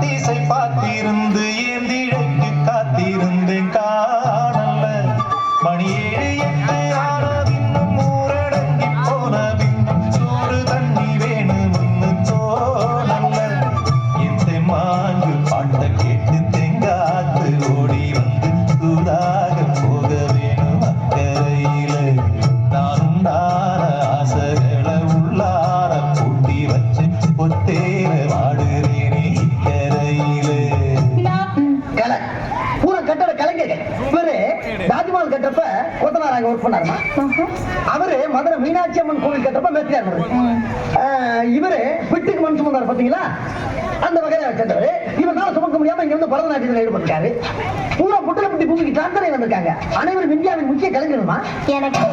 தீசை பார்த்திருந்து ஏந்திழைக்கு காத்திருந்தேன் காணல்ல மணி 7 8 ஆனதின்னும் ஊரடங்கி போனதின்னும் சோறு தண்ணி வேணும்னு தோணல்ல எந்த மாங்கு பாட்ட கேட்டு தெங்காத்து ஓடி வந்து சூடாக போக வேணும் அக்கறையில நானும் ஆசைகளை உள்ளார பூட்டி வச்சு பொத்தேர வாடுறேனே இக்கரையில. கட்டட கலைஞர்கள் இவரு தாஜ்மஹால் கட்டப்ப கொத்தனாராக ஒர்க் பண்ணாருமா. அவரு மதுரை மீனாட்சி அம்மன் கோவில் கட்டப்ப மேத்தியார். இவரு பிட்டுக்கு மண் சுமந்தார் பாத்தீங்களா, அந்த வகையில கட்டவர். இவனால சுமக்க முடியாம இங்க வந்து பரதநாட்டியத்தில் ஈடுபட்டாரு. பூரா புட்டலப்பட்டி பூமிக்கு டிரான்ஸ்பர் வந்திருக்காங்க. அனைவரும் இந்தியாவின் முக்கிய கலைஞருமா. எனக்கு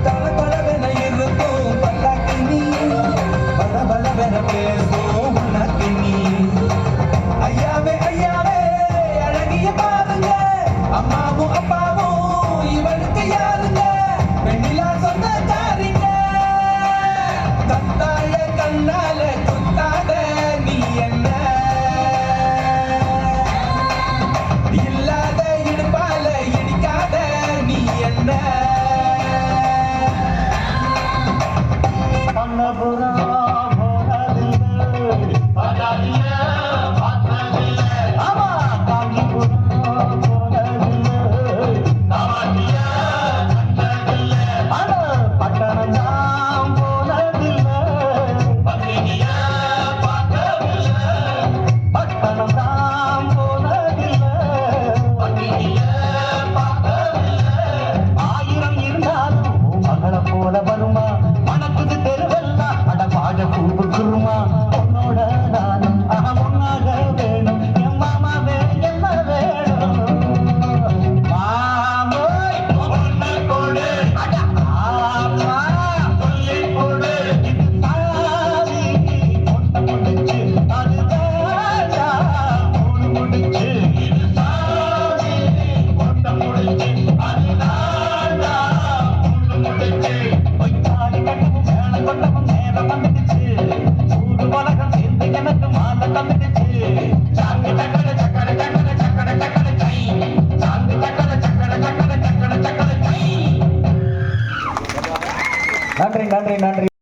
தல நன்றி